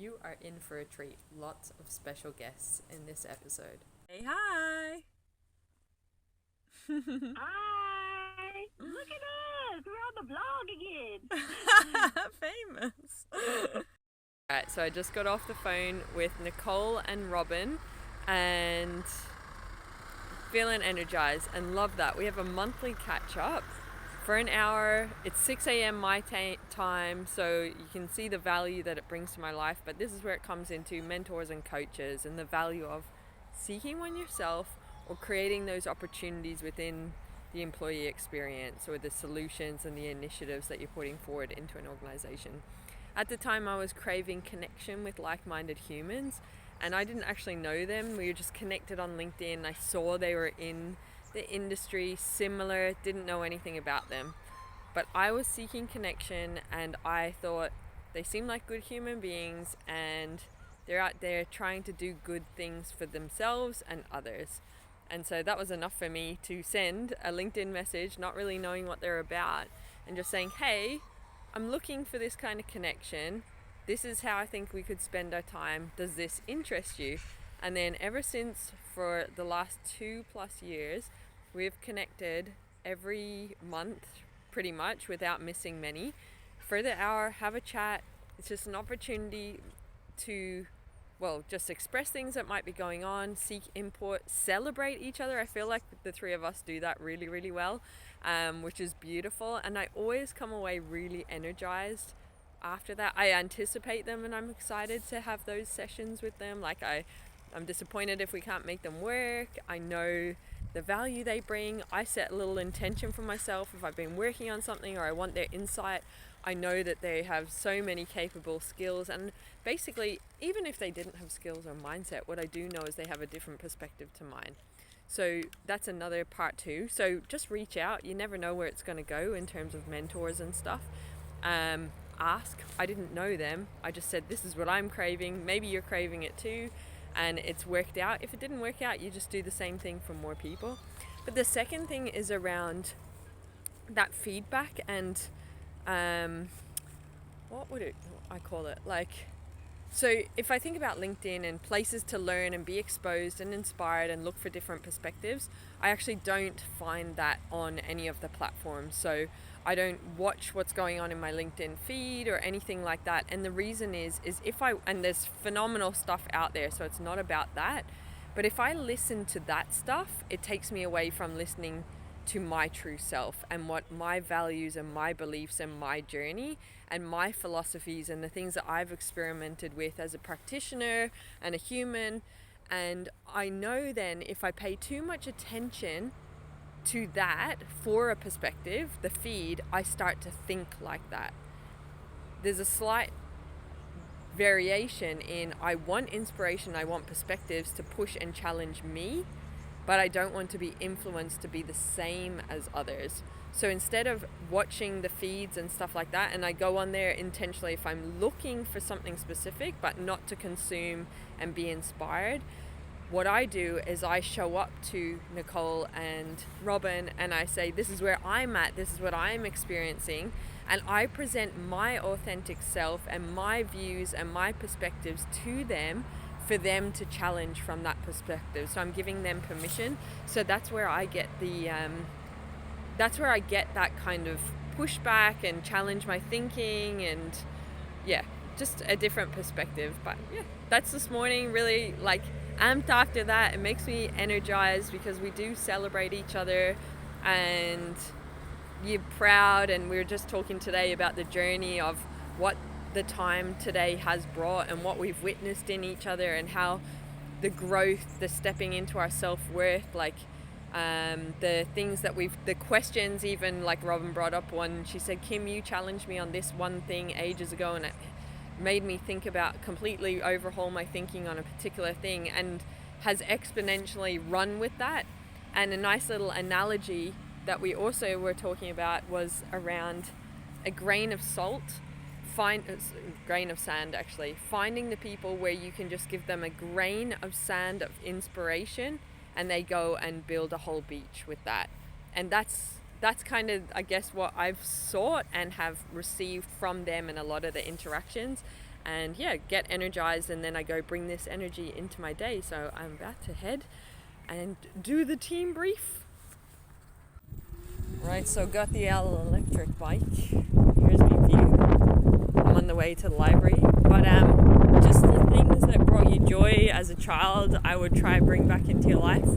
You are in for a treat. Lots of special guests in this episode. Hey, hi. Hi! Look at us! We're on the vlog again! Famous. Alright, so I just got off the phone with Nicole and Robin and feeling energized and love that. We have a monthly catch up for an hour. It's 6 a.m. my time, so you can see the value that it brings to my life. But this is where it comes into mentors and coaches and the value of seeking one yourself or creating those opportunities within the employee experience or the solutions and the initiatives that you're putting forward into an organization. At the time, I was craving connection with like-minded humans, and I didn't actually know them. We were just connected on LinkedIn. I saw they were in the industry, similar, didn't know anything about them. But I was seeking connection, and I thought they seem like good human beings, and they're out there trying to do good things for themselves and others. And so that was enough for me to send a LinkedIn message, not really knowing what they're about, and just saying, hey, I'm looking for this kind of connection. This is how I think we could spend our time. Does this interest you? And then ever since, for the last 2+ years, we've connected every month, pretty much, without missing many. For the hour, have a chat. It's just an opportunity to, well, just express things that might be going on, seek input, celebrate each other. I feel like the three of us do that really, really well, which is beautiful. And I always come away really energized after that. I anticipate them and I'm excited to have those sessions with them. Like I'm disappointed if we can't make them work. I know the value they bring. I set a little intention for myself if I've been working on something or I want their insight. I know that they have so many capable skills, and basically, even if they didn't have skills or mindset, what I do know is they have a different perspective to mine. So that's another part too. So just reach out. You never know where it's going to go in terms of mentors and stuff. Ask. I didn't know them. I just said, this is what I'm craving. Maybe you're craving it too. And it's worked out. If it didn't work out, you just do the same thing for more people. But the second thing is around that feedback and what would I call it? So if I think about LinkedIn and places to learn and be exposed and inspired and look for different perspectives, I actually don't find that on any of the platforms. So I don't watch what's going on in my LinkedIn feed or anything like that. And the reason is and there's phenomenal stuff out there, so it's not about that. But if I listen to that stuff, it takes me away from listening to my true self and what my values and my beliefs and my journey and my philosophies and the things that I've experimented with as a practitioner and a human. And I know then if I pay too much attention to that for a perspective, the feed, I start to think like that. There's a slight variation in I want inspiration, I want perspectives to push and challenge me, but I don't want to be influenced to be the same as others. So instead of watching the feeds and stuff like that, and I go on there intentionally if I'm looking for something specific, but not to consume and be inspired, what I do is I show up to Nicole and Robin and I say, this is where I'm at, this is what I'm experiencing, and I present my authentic self and my views and my perspectives to them for them to challenge from that perspective. So I'm giving them permission. So that's where I get that kind of pushback and challenge my thinking, and yeah, just a different perspective. But yeah, that's this morning, really amped after that. It makes me energized because we do celebrate each other and you're proud. And we were just talking today about the journey of what the time today has brought and what we've witnessed in each other and how the growth, the stepping into our self-worth, the things that the questions, even like Robin brought up one, she said, Kim, you challenged me on this one thing ages ago and it made me think about completely overhaul my thinking on a particular thing, and has exponentially run with that. And a nice little analogy that we also were talking about was around a grain of sand, actually, finding the people where you can just give them a grain of sand of inspiration and they go and build a whole beach with that. And that's kind of, I guess, what I've sought and have received from them in a lot of the interactions. and yeah, get energized, and then I go bring this energy into my day. So I'm about to head and do the team brief. Right, so got the electric bike. Here's my view. I'm on the way to the library, but just the things that brought you joy as a child, I would try to bring back into your life.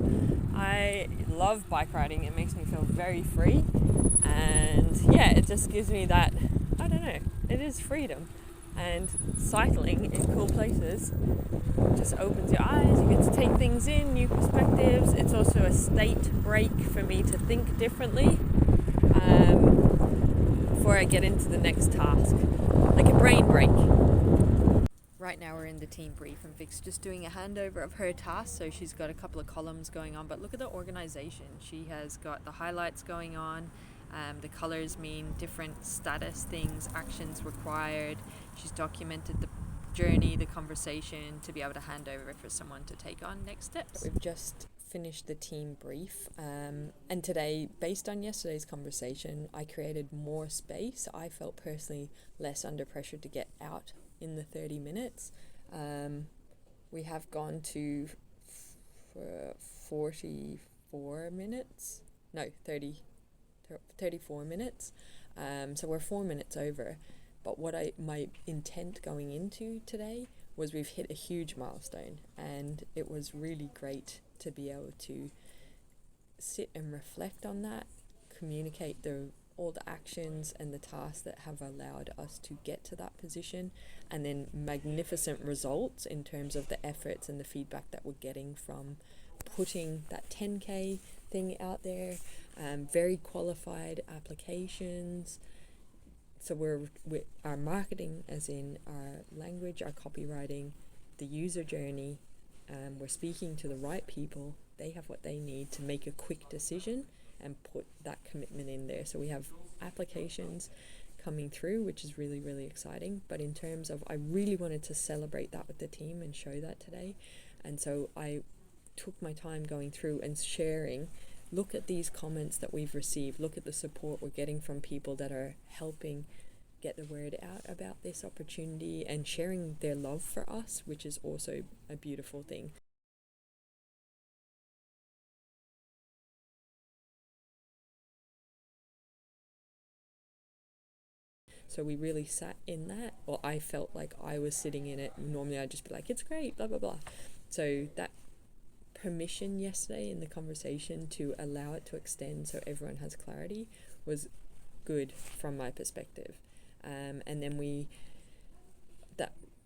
I love bike riding. It makes me feel very free, and yeah, it just gives me that, I don't know, it is freedom. And cycling in cool places just opens your eyes. You get to take things in, new perspectives. It's also a state break for me to think differently before I get into the next task, like a brain break. Right now we're in the team brief, and Vic's just doing a handover of her task. So she's got a couple of columns going on, but look at the organization. She has got the highlights going on. The colors mean different status things, actions required. She's documented the journey, the conversation, to be able to hand over for someone to take on next steps. We've just finished the team brief, and today, based on yesterday's conversation, I created more space. I felt personally less under pressure to get out in the 30 minutes. We have gone to 44 minutes. No, 34 minutes. So we're 4 minutes over. But my intent going into today was we've hit a huge milestone, and it was really great to be able to sit and reflect on that, communicate all the actions and the tasks that have allowed us to get to that position, and then magnificent results in terms of the efforts and the feedback that we're getting from putting that 10K thing out there, very qualified applications. So we're our marketing, as in our language, our copywriting, the user journey, we're speaking to the right people. They have what they need to make a quick decision and put that commitment in there. So we have applications coming through, which is really, really exciting. But in terms of, I really wanted to celebrate that with the team and show that today. And so I took my time going through and sharing, look at these comments that we've received, look at the support we're getting from people that are helping get the word out about this opportunity and sharing their love for us, which is also a beautiful thing. So we really sat in that, or I felt like I was sitting in it. Normally I'd just be like, it's great, blah, blah, blah. So that permission yesterday in the conversation to allow it to extend so everyone has clarity was good from my perspective. And then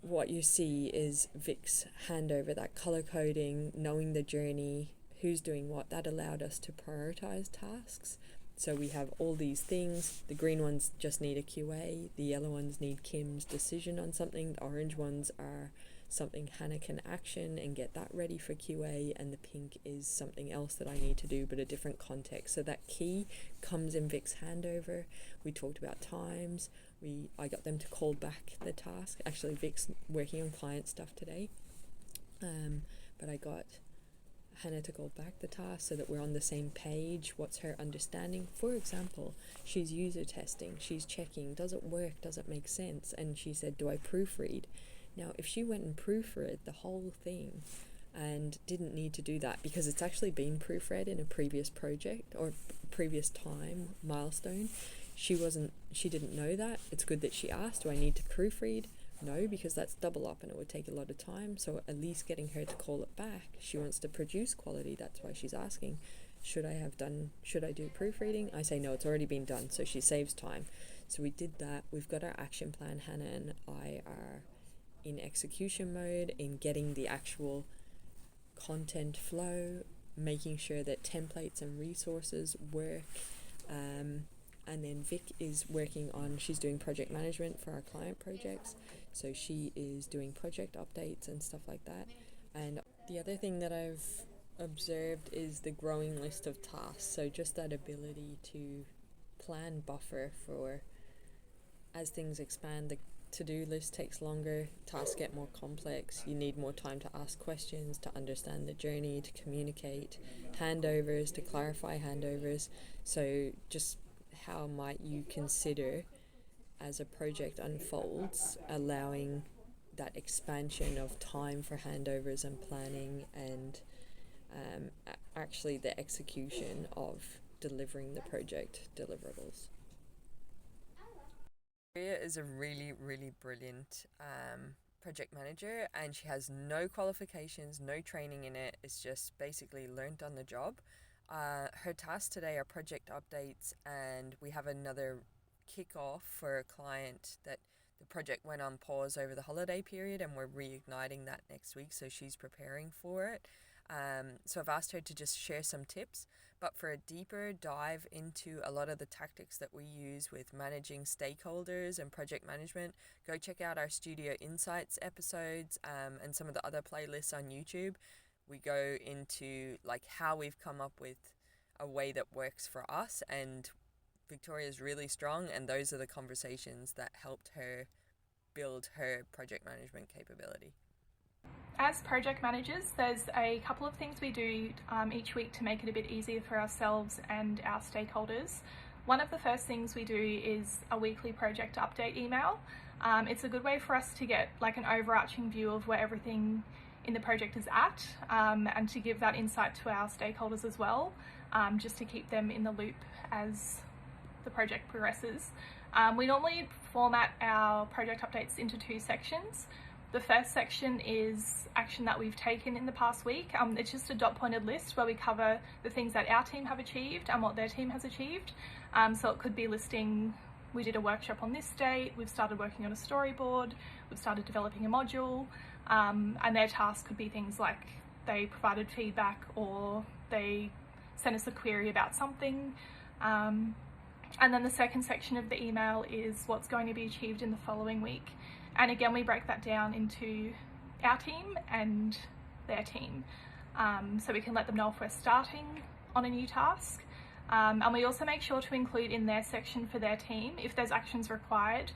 what you see is Vic's handover, that color coding, knowing the journey, who's doing what. That allowed us to prioritize tasks. So we have all these things. The green ones just need a QA. The yellow ones need Kim's decision on something. The orange ones are something Hannah can action and get that ready for QA, and the pink is something else that I need to do but a different context. So that key comes in Vic's handover. We talked about times. I got them to call back the task. Actually, Vic's working on client stuff today, but I got Hannah to call back the task so that we're on the same page. What's her understanding? For example, she's user testing. She's checking, does it work? Does it make sense? And she said, do I proofread? Now, if she went and proofread the whole thing and didn't need to do that because it's actually been proofread in a previous project or previous time milestone, she didn't know that. It's good that she asked, do I need to proofread? No, because that's double up and it would take a lot of time. So at least getting her to call it back. She wants to produce quality. That's why she's asking, should I do proofreading? I say, no, it's already been done. So she saves time. So we did that. We've got our action plan. Hannah and I are in execution mode, in getting the actual content flow, making sure that templates and resources work. And then Vic is working on, she's doing project management for our client projects. So she is doing project updates and stuff like that. And the other thing that I've observed is the growing list of tasks. So just that ability to plan buffer for, as things expand, the to-do list takes longer, tasks get more complex, you need more time to ask questions, to understand the journey, to communicate, handovers, to clarify handovers. So just how might you consider, as a project unfolds, allowing that expansion of time for handovers and planning, and actually the execution of delivering the project deliverables. Maria is a really, really brilliant project manager, and she has no qualifications, no training in it. It's just basically learnt on the job. Her tasks today are project updates, and we have another kick-off for a client that the project went on pause over the holiday period, and we're reigniting that next week, so she's preparing for it. So I've asked her to just share some tips, but for a deeper dive into a lot of the tactics that we use with managing stakeholders and project management, go check out our Studio Insights episodes and some of the other playlists on YouTube. We go into like how we've come up with a way that works for us, and Victoria's really strong, and those are the conversations that helped her build her project management capability. As project managers, there's a couple of things we do each week to make it a bit easier for ourselves and our stakeholders. One of the first things we do is a weekly project update email. It's a good way for us to get like an overarching view of where everything in the project is at, and to give that insight to our stakeholders as well, just to keep them in the loop as the project progresses. We normally format our project updates into two sections. The first section is action that we've taken in the past week. It's just a dot-pointed list where we cover the things that our team have achieved and what their team has achieved. So it could be listing, we did a workshop on this date, we've started working on a storyboard, we've started developing a module, and their task could be things like they provided feedback or they sent us a query about something. And then the second section of the email is what's going to be achieved in the following week. And again, we break that down into our team and their team. So we can let them know if we're starting on a new task. And we also make sure to include in their section for their team, if there's actions required.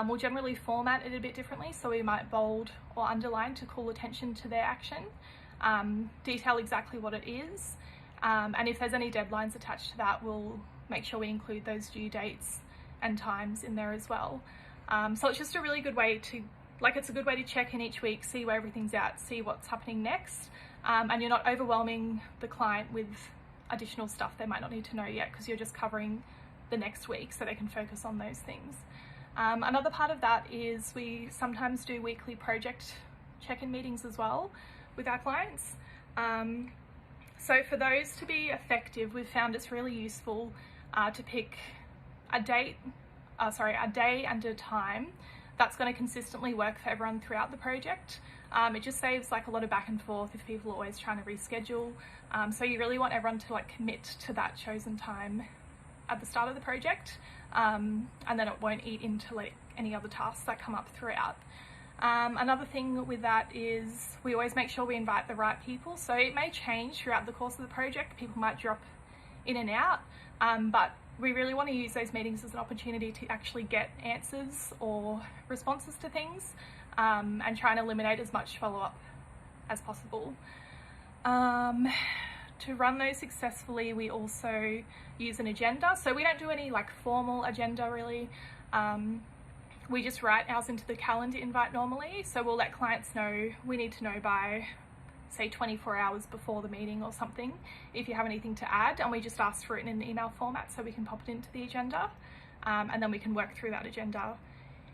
We'll generally format it a bit differently, so we might bold or underline to call attention to their action, detail exactly what it is, and if there's any deadlines attached to that, we'll make sure we include those due dates and times in there as well. So it's just a really good way to, it's a good way to check in each week, see where everything's at, see what's happening next, and you're not overwhelming the client with additional stuff they might not need to know yet, because you're just covering the next week so they can focus on those things. Another part of that is we sometimes do weekly project check-in meetings as well with our clients. So for those to be effective, we've found it's really useful to pick a day and a time that's going to consistently work for everyone throughout the project. It just saves like a lot of back and forth if people are always trying to reschedule. So you really want everyone to like commit to that chosen time at the start of the project, and then it won't eat into like any other tasks that come up throughout. Another thing with that is we always make sure we invite the right people. So it may change throughout the course of the project. People might drop in and out, but we really want to use those meetings as an opportunity to actually get answers or responses to things, and try and eliminate as much follow-up as possible. To run those successfully, we also use an agenda. So we don't do any like formal agenda really. We just write ours into the calendar invite normally. So we'll let clients know, we need to know by say 24 hours before the meeting or something if you have anything to add, and we just ask for it in an email format so we can pop it into the agenda, and then we can work through that agenda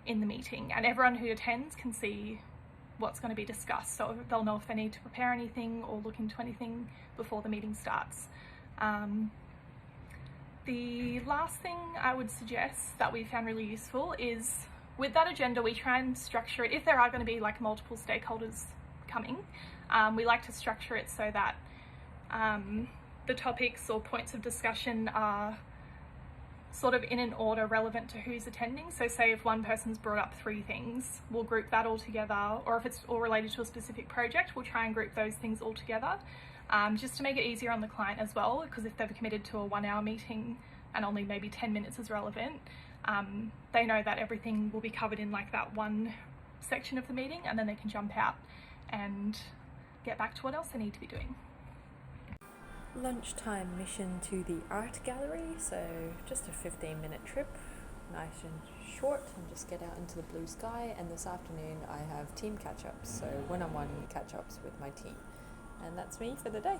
in the meeting, and everyone who attends can see what's going to be discussed, so they'll know if they need to prepare anything or look into anything before the meeting starts. The last thing I would suggest that we found really useful is with that agenda we try and structure it, if there are going to be like multiple stakeholders coming, we like to structure it so that the topics or points of discussion are sort of in an order relevant to who's attending. So say if one person's brought up 3 things, we'll group that all together, or if it's all related to a specific project, we'll try and group those things all together, just to make it easier on the client as well, because if they've committed to a 1-hour meeting and only maybe 10 minutes is relevant, they know that everything will be covered in like that one section of the meeting, and then they can jump out and get back to what else they need to be doing. Lunchtime mission to the art gallery, so just a 15-minute trip. nice and short and just get out into the blue sky. And this afternoon I have team catch-ups, so one-on-one catch-ups with my team. And that's me for the day.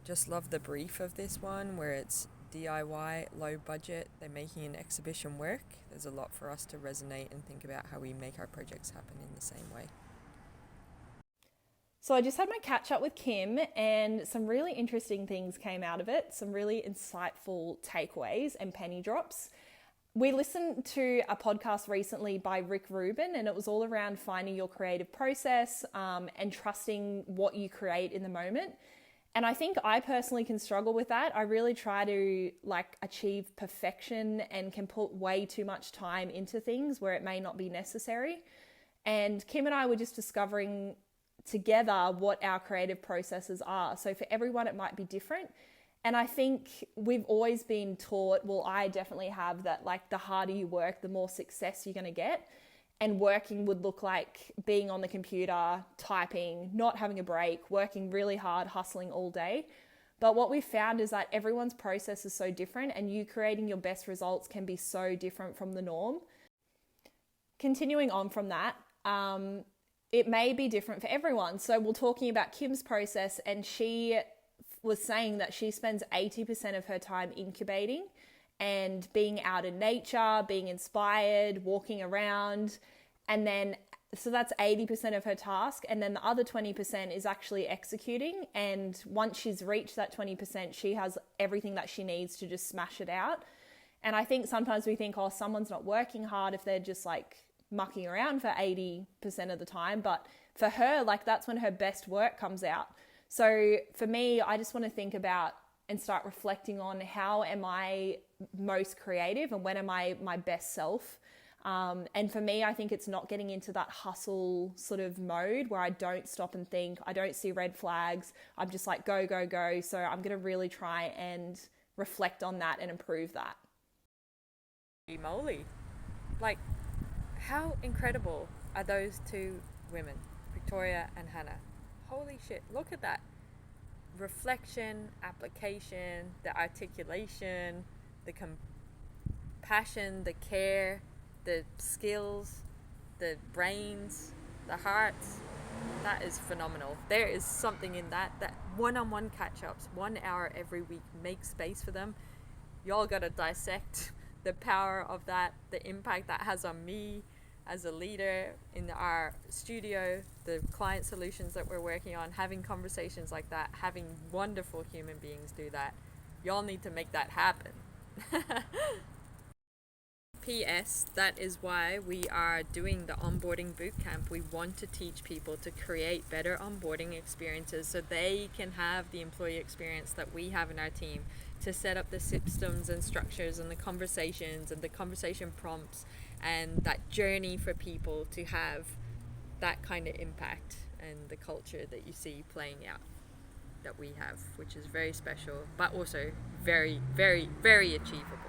Just love the brief of this one, where it's DIY, low budget, they're making an exhibition work. There's a lot for us to resonate and think about how we make our projects happen in the same way. So I just had my catch up with Kim and some really interesting things came out of it, some really insightful takeaways and penny drops. We listened to a podcast recently by Rick Rubin, and it was all around finding your creative process and trusting what you create in the moment. And I think I personally can struggle with that. I really try to achieve perfection and can put way too much time into things where it may not be necessary. And Kim and I were just discovering together what our creative processes are. So for everyone, it might be different. And I think we've always been taught, well, I definitely have that, the harder you work, the more success you're going to get. And working would look like being on the computer, typing, not having a break, working really hard, hustling all day. But what we've found is that everyone's process is so different, and you creating your best results can be so different from the norm. Continuing on from that, it may be different for everyone. So we're talking about Kim's process, and she was saying that she spends 80% of her time incubating and being out in nature, being inspired, walking around. And then, so that's 80% of her task. And then the other 20% is actually executing. And once she's reached that 20%, she has everything that she needs to just smash it out. And I think sometimes we think, oh, someone's not working hard if they're just mucking around for 80% of the time. But for her, that's when her best work comes out. So for me, I just want to think about and start reflecting on how am I most creative and when am I my best self. And for me, I think it's not getting into that hustle sort of mode where I don't stop and think, I don't see red flags. I'm just go, go, go. So I'm going to really try and reflect on that and improve that. Holy moly. How incredible are those two women, Victoria and Hannah? Holy shit, look at that. Reflection, application, the articulation, the compassion, the care, the skills, the brains, the hearts. That is phenomenal. There is something in that one-on-one catch-ups, 1 hour every week, make space for them. Y'all gotta dissect the power of that, the impact that has on me as a leader in our studio, the client solutions that we're working on, having conversations like that, having wonderful human beings do that. Y'all need to make that happen. P.S. That is why we are doing the onboarding bootcamp. We want to teach people to create better onboarding experiences so they can have the employee experience that we have in our team, to set up the systems and structures and the conversations and the conversation prompts and that journey for people to have that kind of impact and the culture that you see playing out that we have, which is very special, but also very, very, very achievable.